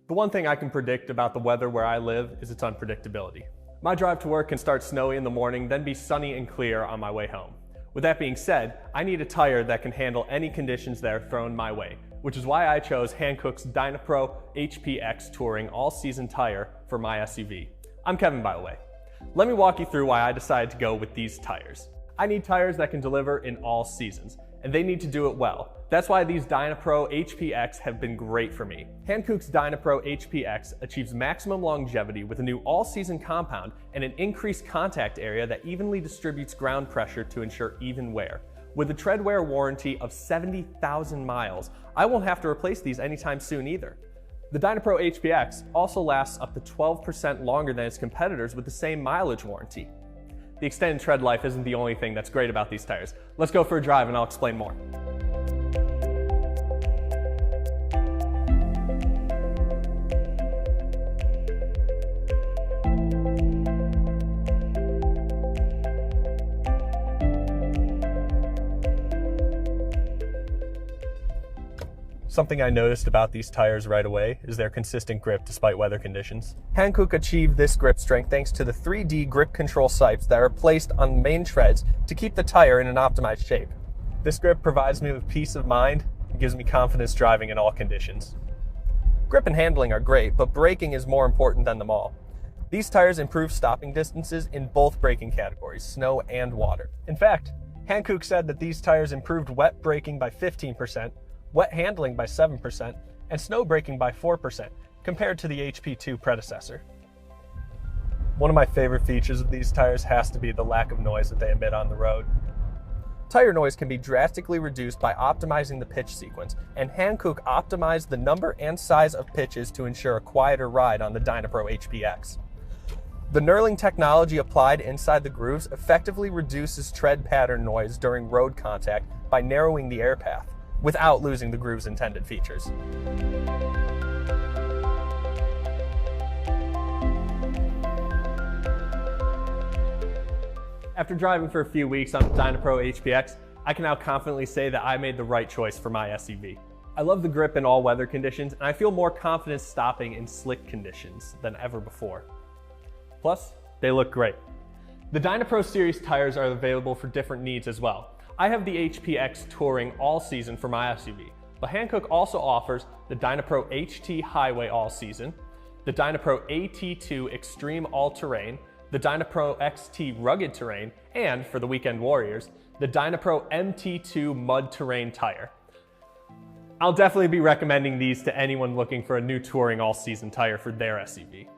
The one thing I can predict about the weather where I live is its unpredictability. My drive to work can start snowy in the morning, then be sunny and clear on my way home. With that being said, I need a tire that can handle any conditions that are thrown my way, which is why I chose Hankook's Dynapro HPX Touring All-Season Tire for my SUV. I'm Kevin, by the way. Let me walk you through why I decided to go with these tires. I need tires that can deliver in all seasons, and they need to do it well. That's why these Dynapro HPX have been great for me. Hankook's Dynapro HPX achieves maximum longevity with a new all-season compound and an increased contact area that evenly distributes ground pressure to ensure even wear. With a treadwear warranty of 70,000 miles, I won't have to replace these anytime soon either. The Dynapro HPX also lasts up to 12% longer than its competitors with the same mileage warranty. The extended tread life isn't the only thing that's great about these tires. Let's go for a drive and I'll explain more. Something I noticed about these tires right away is their consistent grip despite weather conditions. Hankook achieved this grip strength thanks to the 3D grip control sights that are placed on the main treads to keep the tire in an optimized shape. This grip provides me with peace of mind and gives me confidence driving in all conditions. Grip and handling are great, but braking is more important than them all. These tires improve stopping distances in both braking categories, snow and water. In fact, Hankook said that these tires improved wet braking by 15%, wet handling by 7%, and snow braking by 4% compared to the HP2 predecessor. One of my favorite features of these tires has to be the lack of noise that they emit on the road. Tire noise can be drastically reduced by optimizing the pitch sequence, and Hankook optimized the number and size of pitches to ensure a quieter ride on the Dynapro HPX. The knurling technology applied inside the grooves effectively reduces tread pattern noise during road contact by narrowing the air path, without losing the groove's intended features. After driving for a few weeks on the Dynapro HPX, I can now confidently say that I made the right choice for my SUV. I love the grip in all weather conditions, and I feel more confident stopping in slick conditions than ever before. Plus, they look great. The Dynapro series tires are available for different needs as well. I have the HPX Touring All-Season for my SUV, but Hankook also offers the Dynapro HT Highway All-Season, the Dynapro AT2 Extreme All-Terrain, the Dynapro XT Rugged Terrain, and, for the weekend warriors, the Dynapro MT2 Mud Terrain tire. I'll definitely be recommending these to anyone looking for a new touring all-season tire for their SUV.